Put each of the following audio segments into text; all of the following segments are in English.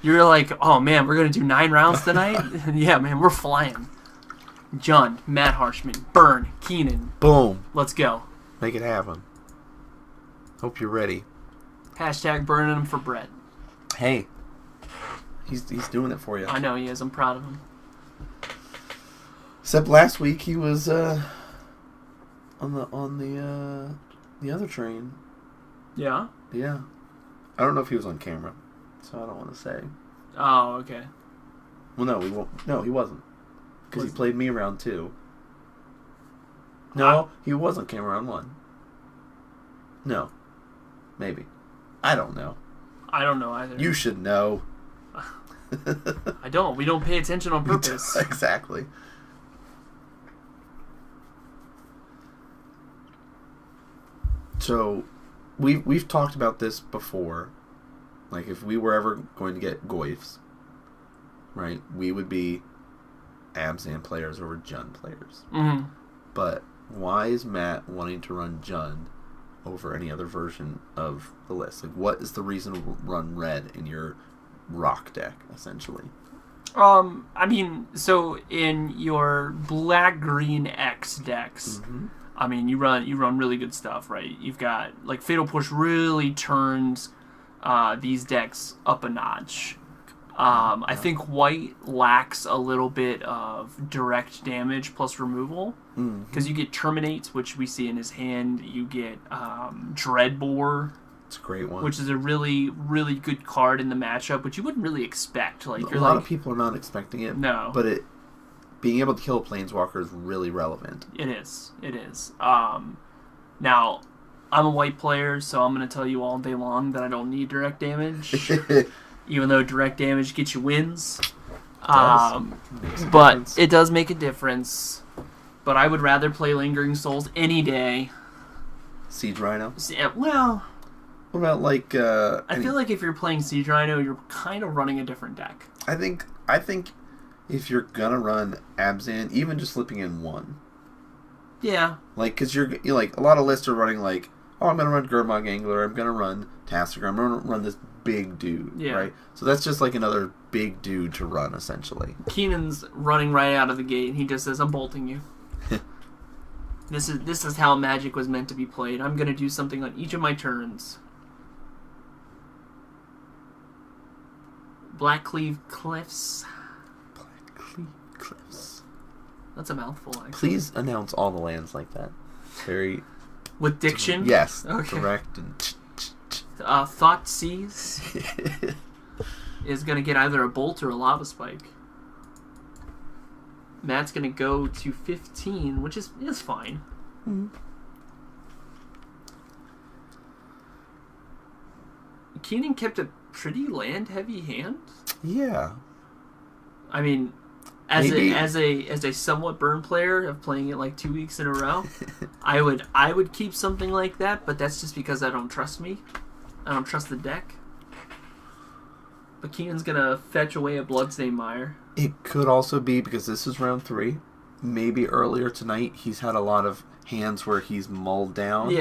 You're like, oh man, we're gonna do 9 rounds tonight. Yeah, man, we're flying. John, Matt Harshman, Burn, Keenan. Boom. Let's go. Make it happen. Hope you're ready. Hashtag burning him for Brett. Hey, he's doing it for you. I know he is. I'm proud of him. Except last week he was on the other train. Yeah? Yeah. I don't know if he was on camera, so I don't want to say. Oh, okay. Well, no, he wasn't. Because he played me round 2. No, he was on camera round 1. No. Maybe. I don't know. I don't know either. You should know. I don't. We don't pay attention on purpose. Exactly. So, we've talked about this before. Like, if we were ever going to get Goyfs, right, we would be Abzan players over Jund players. Mm-hmm. But why is Matt wanting to run Jund over any other version of the list? Like, what is the reason to run red in your rock deck, essentially? I mean, so in your black-green X decks, I mean, you run really good stuff, right? You've got, like, Fatal Push really turns these decks up a notch. I think white lacks a little bit of direct damage plus removal, because you get Terminates, which we see in his hand. You get Dreadbore. It's a great one. Which is a really, really good card in the matchup, which you wouldn't really expect. Like, a lot of people are not expecting it. No. But being able to kill a Planeswalker is really relevant. It is. It is. Now, I'm a white player, so I'm going to tell you all day long that I don't need direct damage. Even though direct damage gets you wins. But it does make a difference. But I would rather play Lingering Souls any day. Siege Rhino? Well... What about, like... I feel like if you're playing Siege Rhino, you're kind of running a different deck. I think if you're gonna run Abzan, even just slipping in 1. Yeah. Like, because you're like, a lot of lists are running like, oh, I'm gonna run Gurmag Angler, I'm gonna run Tassiger, I'm gonna run this big dude, right? So that's just like another big dude to run, essentially. Keenan's running right out of the gate, and he just says, I'm bolting you. This is how Magic was meant to be played. I'm gonna do something on each of my turns. Blackcleave Cliffs. Blackcleave Cliffs. That's a mouthful, actually. Please announce all the lands like that. Very... With diction? Yes. Okay. Direct and... Thoughtseize is going to get either a Bolt or a Lava Spike. Matt's going to go to 15, which is fine. Mm-hmm. Keenan kept a pretty land-heavy hand. Yeah. I mean, as a somewhat burn player of playing it like 2 weeks in a row, I would keep something like that, but that's just because I don't trust me. I don't trust the deck. But Keenan's gonna fetch away a Bloodstained Mire. It could also be because this is round 3. Maybe earlier tonight he's had a lot of hands where he's mulled down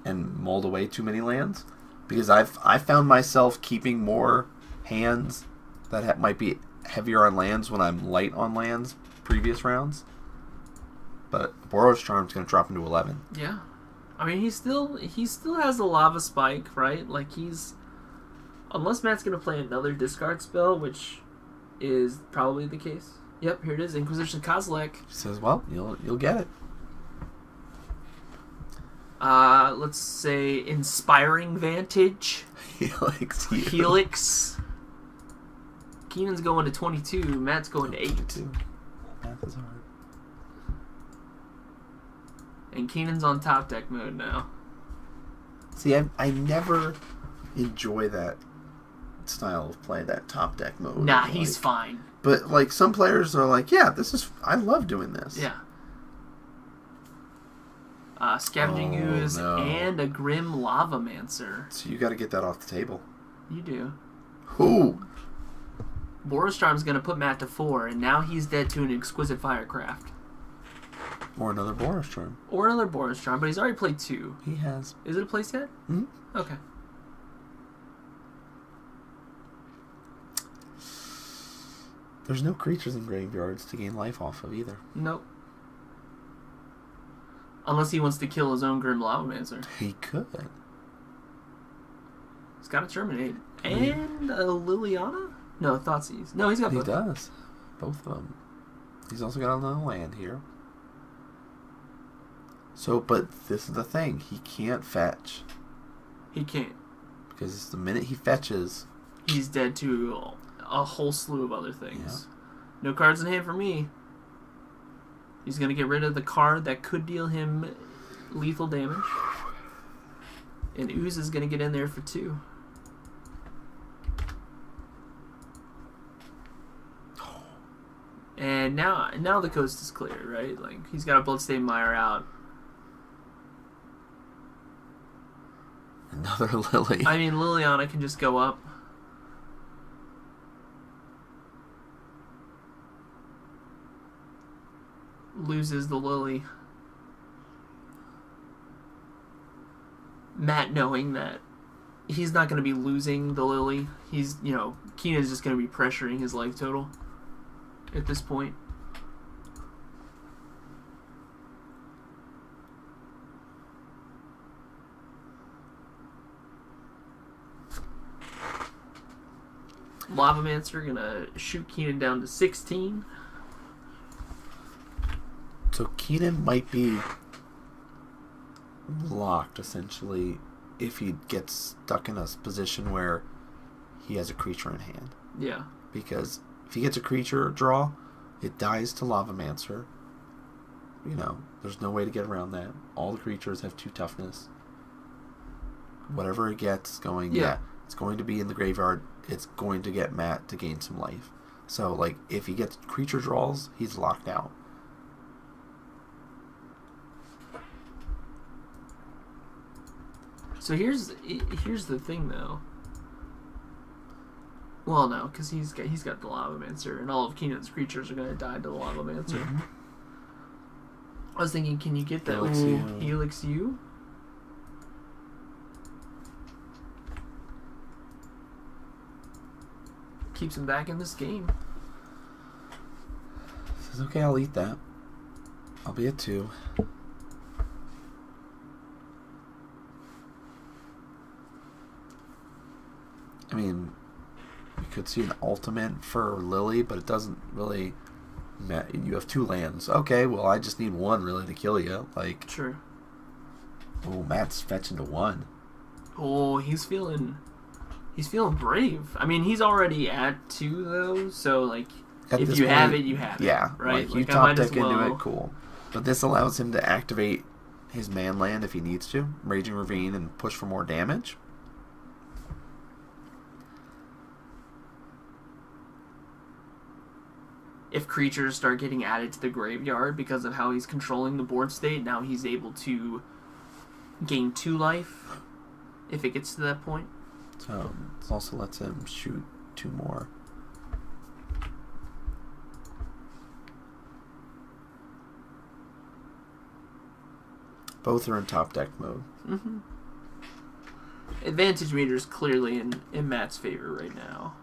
and mulled away too many lands. Because I found myself keeping more hands that might be heavier on lands when I'm light on lands previous rounds. But Boros Charm's going to drop into 11. Yeah. I mean, he still has the Lava Spike, right? Like, unless Matt's going to play another discard spell, which is probably the case. Yep, here it is, Inquisition Kozilek. He says, well, you'll get it. Let's say Inspiring Vantage. Helix. Keenan's going to 22. Matt's going to 8. Math is hard. And Keenan's on top deck mode now. See, I never enjoy that style of play, that top deck mode. Nah, he's fine. But, like, some players are like, yeah, I love doing this. Yeah. Scavenging Ooze and a Grim Lavamancer. So you got to get that off the table. You do. Who? Boros Charm's going to put Matt to 4, and now he's dead to an Exquisite Firecraft. Or another Boros Charm. Or another Boros Charm, but he's already played 2. He has. Is it a place yet? Mm-hmm. Okay. There's no creatures in graveyards to gain life off of either. Nope. Unless he wants to kill his own Grim Lavamancer. He could. He's got a Terminate. And a Liliana? No, Thoughtseize. No, he's got both. He does. Both of them. He's also got another land here. So, but this is the thing. He can't fetch. He can't. Because the minute he fetches... He's dead to a whole slew of other things. Yeah. No cards in hand for me. He's going to get rid of the card that could deal him lethal damage. And Ooze is going to get in there for 2. And now the coast is clear, right? Like, he's got a Bloodstained Mire out. Another Lily. I mean, Liliana can just go up. Loses the Lily. Matt knowing that he's not going to be losing the Lily. He's, Keenan's just going to be pressuring his life total at this point. Lavamancer gonna shoot Keenan down to 16. So Keenan might be locked, essentially, if he gets stuck in a position where he has a creature in hand. Yeah. Because if he gets a creature draw, it dies to Lavamancer. There's no way to get around that. All the creatures have 2 toughness. Whatever it gets going, it's going to be in the graveyard. It's going to get Matt to gain some life. So, like, if he gets creature draws, he's locked out. So here's the thing, though. Well, no, because he's got the Lavamancer, and all of Keenan's creatures are going to die to the Lavamancer. Mm-hmm. I was thinking, can you get that Helix U? Keeps him back in this game. Says, okay, I'll eat that. I'll be at 2. I mean, we could see an ultimate for Lily, but it doesn't really... You have 2 lands. Okay, well, I just need 1 really to kill you. Like, true. Oh, Matt's fetching to 1. Oh, he's feeling brave. I mean, he's already at 2 though, so like, if you have it, you have it. Yeah, right. Like you top deck into it, cool. But this allows him to activate his man land if he needs to, Raging Ravine, and push for more damage. If creatures start getting added to the graveyard because of how he's controlling the board state, now he's able to gain 2 life if it gets to that point. So it also lets him shoot 2 more. Both are in top deck mode. Mm-hmm. Advantage meter is clearly in Matt's favor right now.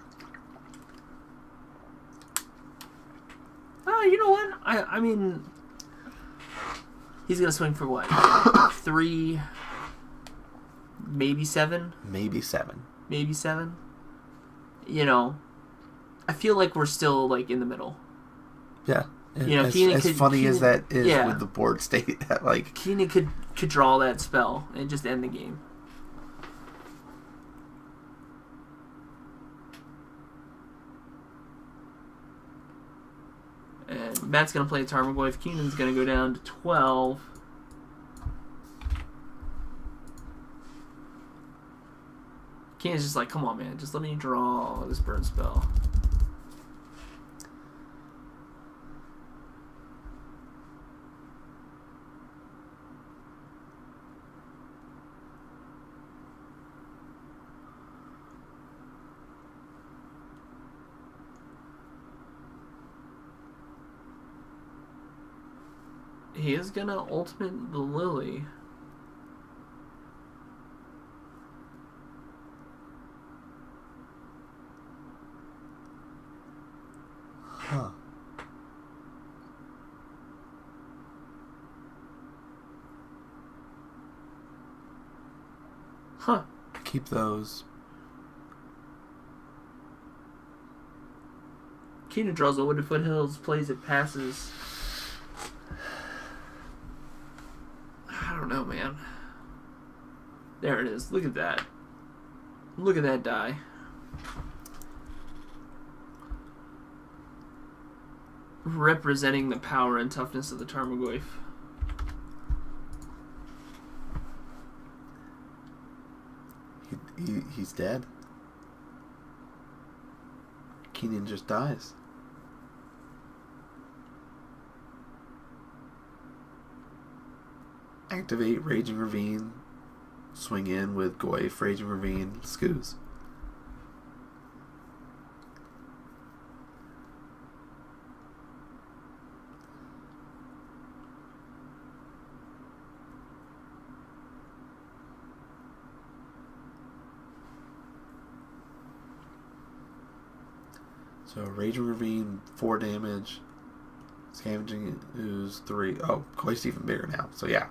You know what? I mean, he's gonna swing for what? 3, maybe 7. Maybe 7. Maybe 7. I feel like we're still like in the middle. Yeah. As funny as that is with the board state, like Keenan could draw that spell and just end the game. And Matt's going to play Tarmogoyf. Keenan's going to go down to 12. Keenan's just like, come on, man. Just let me draw this burn spell. He is going to ultimate the Lily. Huh. Huh. Keep those. Keenan draws a Wooded Foothills, plays it, passes. I don't know, man. There it is. Look at that. Look at that die. Representing the power and toughness of the Tarmogoyf. He's dead. Keenan just dies. Activate Raging Ravine. Swing in with Goyf, Raging Ravine, Skoos. So Raging Ravine, 4 damage. Scavenging Ooze, 3. Oh, Goyf's even bigger now. So yeah.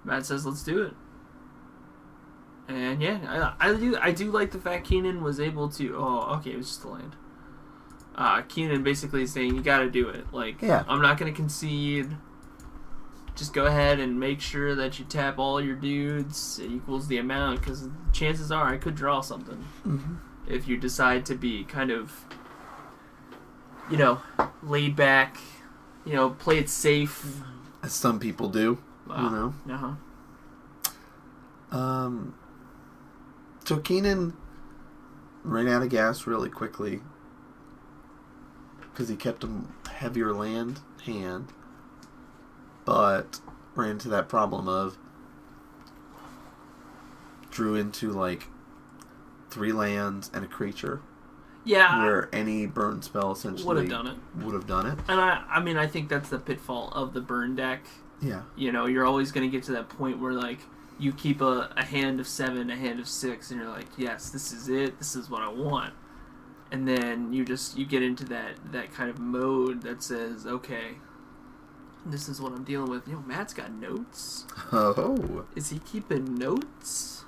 Matt says, "Let's do it." And yeah, I do like the fact Keenan was able to. Oh, okay, it was just a land. Keenan basically saying, "You got to do it. Like, yeah. I'm not going to concede. Just go ahead and make sure that you tap all your dudes. It equals the amount, because chances are I could draw something if you decide to be kind of, laid back, play it safe, as some people do." So Keenan ran out of gas really quickly because he kept a heavier land hand, but ran into that problem of drew into like 3 lands and a creature. Yeah. Where any burn spell essentially would have done it. And I think that's the pitfall of the burn deck. Yeah. You're always going to get to that point where, like, you keep a hand of 7, a hand of 6, and you're like, yes, this is it. This is what I want. And then you get into that kind of mode that says, okay, this is what I'm dealing with. Matt's got notes. Oh. Is he keeping notes?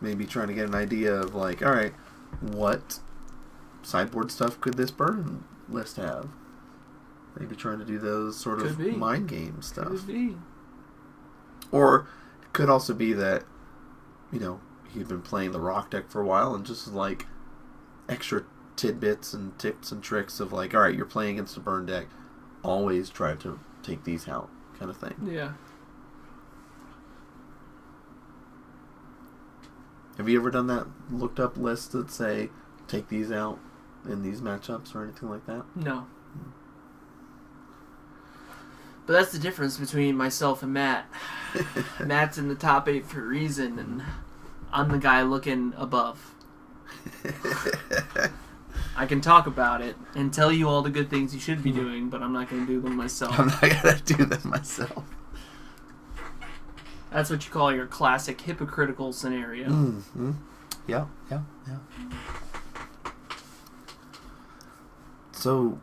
Maybe trying to get an idea of, like, all right, what sideboard stuff could this burn list have? Maybe trying to do those sort of mind game stuff. Could be. Or it could also be that, he'd been playing the rock deck for a while and just like extra tidbits and tips and tricks of like, all right, you're playing against a burn deck. Always try to take these out kind of thing. Yeah. Have you ever done that looked up list that say take these out in these matchups or anything like that? No. But that's the difference between myself and Matt. Matt's in the top 8 for a reason, and I'm the guy looking above. I can talk about it and tell you all the good things you should be doing, but I'm not going to do them myself. I'm not going to do them myself. That's what you call your classic hypocritical scenario. Mm-hmm. Yeah. So,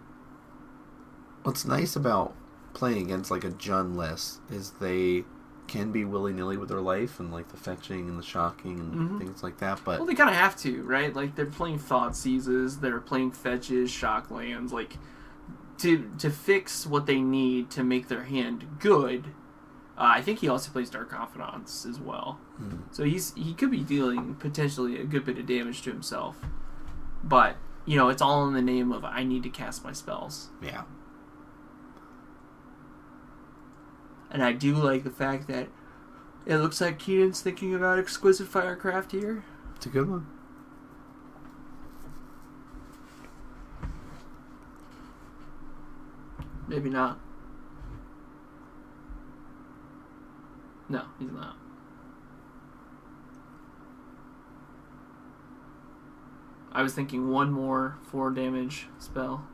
what's nice about playing against like a Jund list is they can be willy-nilly with their life and like the fetching and the shocking and things like that, but they kind of have to, right? Like they're playing Thoughtseizes, they're playing fetches, shock lands, like to fix what they need to make their hand good. I think he also plays Dark Confidants as well, so he could be dealing potentially a good bit of damage to himself, but it's all in the name of I need to cast my spells. Yeah. And I do like the fact that it looks like Keenan's thinking about Exquisite Firecraft here. It's a good one. Maybe not. No, he's not. I was thinking one more 4 damage spell.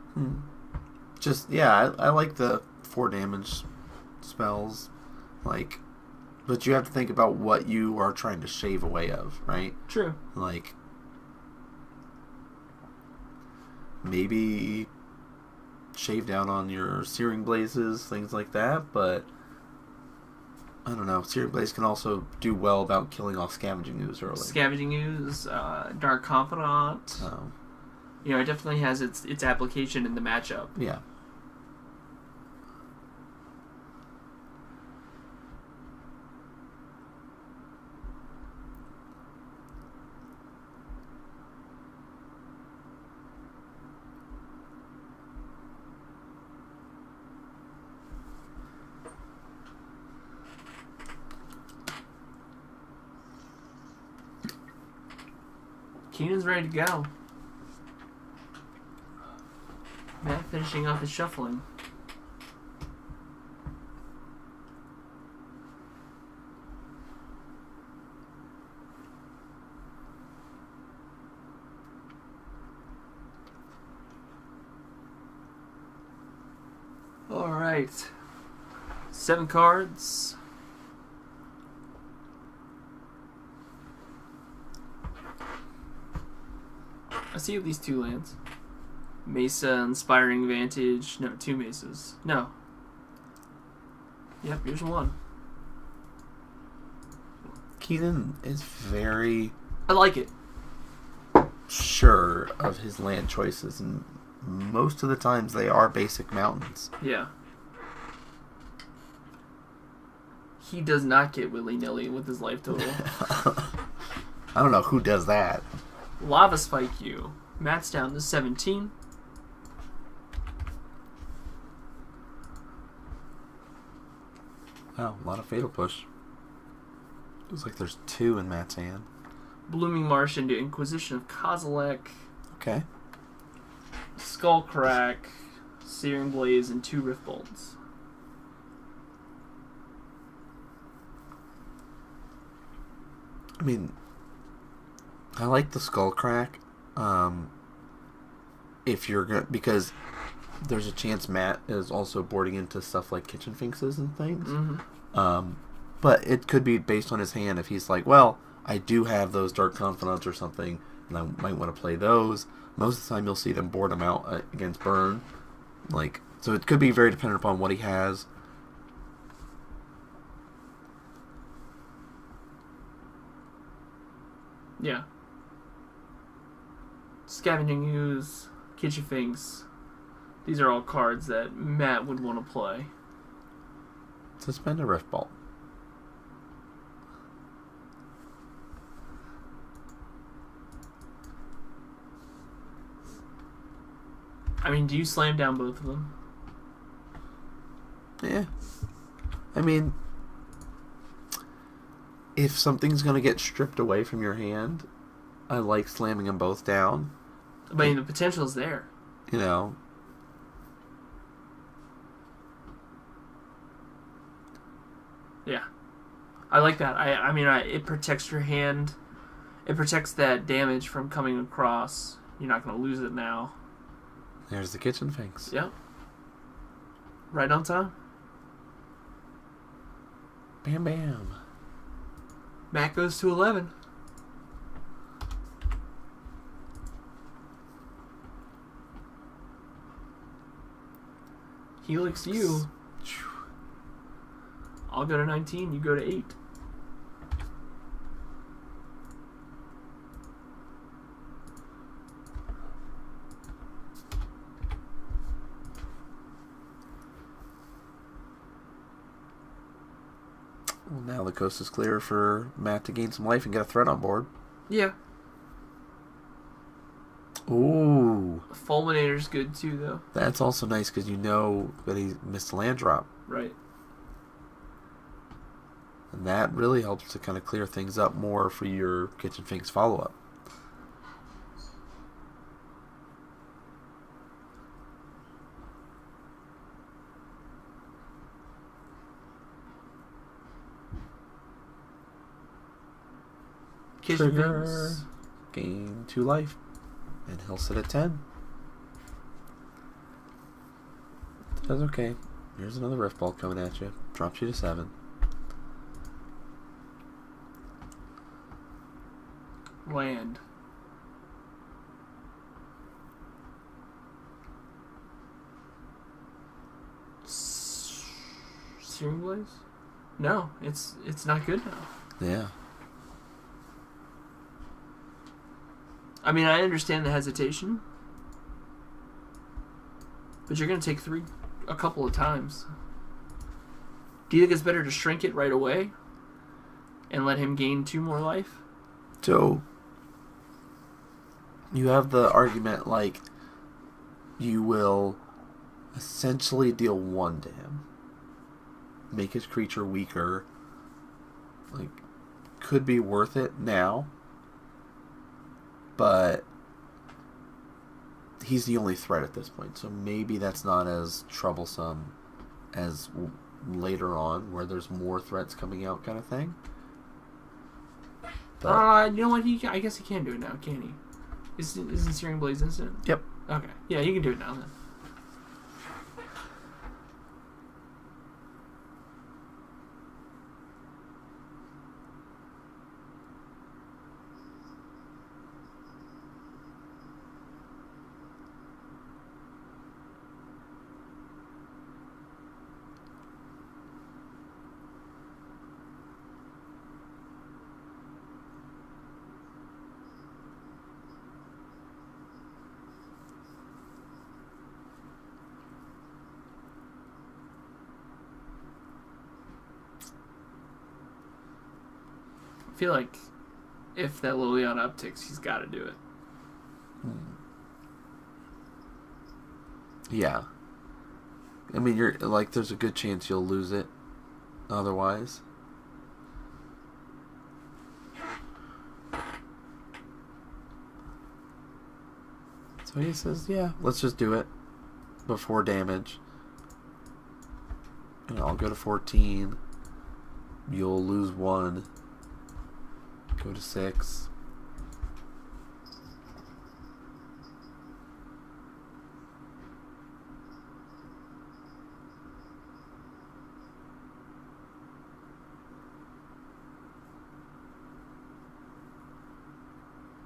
Just, yeah, I like the 4 damage spells, like, but you have to think about what you are trying to shave away of, right? True. Like, maybe shave down on your Searing Blazes, things like that, but I don't know. Searing Blaze can also do well about killing off Scavenging Ooze early. Scavenging Ooze, Dark Confidant. Oh. It definitely has its application in the matchup. Yeah. Keenan's ready to go. Matt finishing off his shuffling. Alright. 7 cards. I see at least 2 lands. Mesa, Inspiring Vantage. No, 2 Mesas. No. Yep, here's 1. Keenan is very... I like it. Sure of his land choices, and most of the times they are basic mountains. Yeah. He does not get willy-nilly with his life total. I don't know who does that. Lava Spike you. Matt's down to 17. Wow, a lot of Fatal Push. Looks like there's 2 in Matt's hand. Blooming Marsh into Inquisition of Kozilek. Okay. Skullcrack, Searing Blaze, and 2 Rift Bolts. I mean, I like the Skullcrack. If you're gonna, because there's a chance Matt is also boarding into stuff like Kitchen Finks and things. Mm-hmm. But it could be based on his hand. If he's like, well, I do have those Dark Confidants or something, and I might want to play those. Most of the time, you'll see them board him out against Burn. So it could be very dependent upon what he has. Yeah. Scavenging Ooze, Kitchen Finks. These are all cards that Matt would want to play. Suspend a Rift Bolt. I mean, do you slam down both of them? Yeah. I mean, if something's going to get stripped away from your hand, I like slamming them both down. I mean, the potential's there. You know. Yeah. I like that. I mean, it protects your hand. It protects that damage from coming across. You're not going to lose it now. There's the Kitchen Finks. Yep. Right on time. Bam, bam. Matt goes to 11. Helix you. I'll go to 19, you go to 8. Well, now the coast is clear for Matt to gain some life and get a threat on board. Yeah. Ooh. Fulminator's good too, though. That's also nice because you know that he missed a land drop. Right. And that really helps to kind of clear things up more for your Kitchen Finks follow-up. Trigger. Gain 2 life. And he'll sit at 10. That's okay. Here's another Rift Bolt coming at you. Drops you to 7. Land. Searing Blaze? No, it's not good now. Yeah. I mean, I understand the hesitation, but you're going to take 3 a couple of times. Do you think it's better to shrink it right away and let him gain 2 more life? So, you have the argument like you will essentially deal 1 to him, make his creature weaker, like, could be worth it now, but he's the only threat at this point, so maybe that's not as troublesome as later on, where there's more threats coming out, kind of thing. But, you know what? I guess he can do it now, can he? Isn't Searing Blaze instant? Yep. Okay. Yeah, you can do it now then. I feel like if that Liliana upticks, he's got to do it. Yeah. I mean, you're like, there's a good chance you'll lose it otherwise. So he says, yeah, let's just do it before damage. And I'll go to 14. You'll lose 1. Go to 6.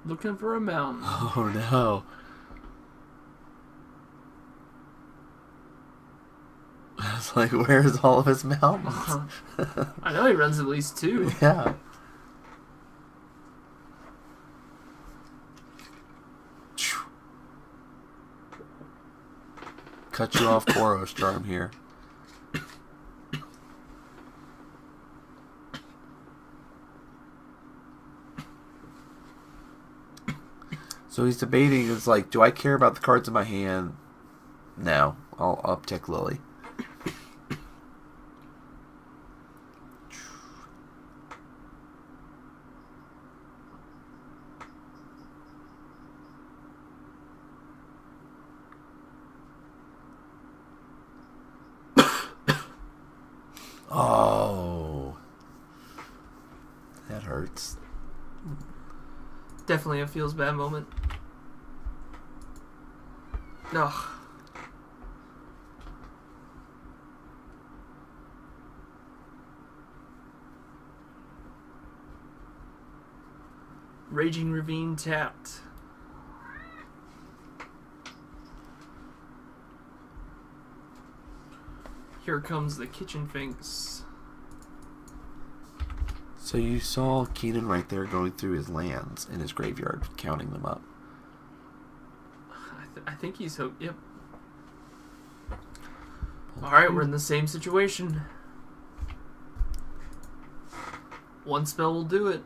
Looking for a mountain. Oh no. It's like, where's all of his mountains? I know he runs at least 2. Yeah. Cut you off Boros Charm here. So he's debating, it's like, do I care about the cards in my hand? No. I'll uptick Lily. Oh. That hurts. Definitely a feels bad moment. Ugh. Raging Ravine tapped. Here comes the Kitchen Finks. So you saw Keenan right there going through his lands in his graveyard, counting them up. I think he's hooked. Yep. Alright, we're in the same situation. One spell will do it.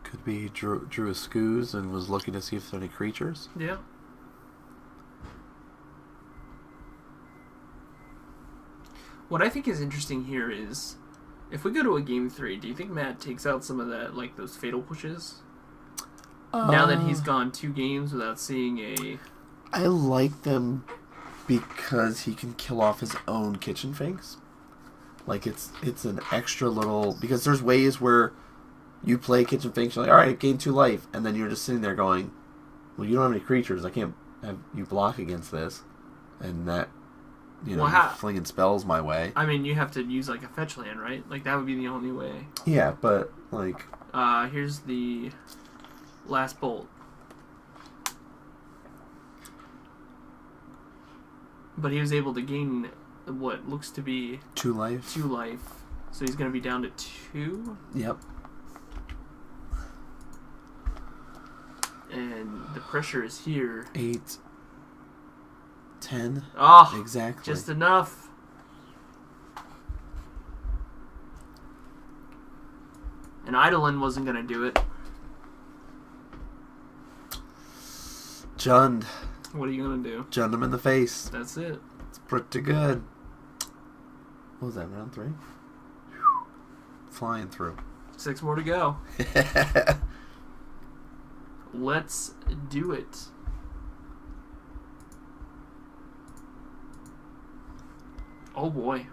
Could be drew a Skoos and was looking to see if there's any creatures. Yeah. What I think is interesting here is, if we go to a game 3, do you think Matt takes out some of that, like those fatal pushes? Now that he's gone 2 games without seeing a... I like them because he can kill off his own Kitchen Finks. Like, it's an extra little... Because there's ways where you play Kitchen Finks, you're like, alright, gain 2 life, and then you're just sitting there going, well, you don't have any creatures, I can't have you block against this. And that flinging spells my way. I mean, you have to use like a fetch land, right? Like that would be the only way. Yeah, but like. Here's the last bolt. But he was able to gain what looks to be 2 life. 2 life. So he's going to be down to 2. Yep. And the pressure is here. 8, 10. Oh, exactly. Just enough. And Eidolon wasn't going to do it. Jund. What are you going to do? Jund him in the face. That's it. It's pretty good. What was that, round 3? Flying through. 6 more to go. Let's do it. Oh boy.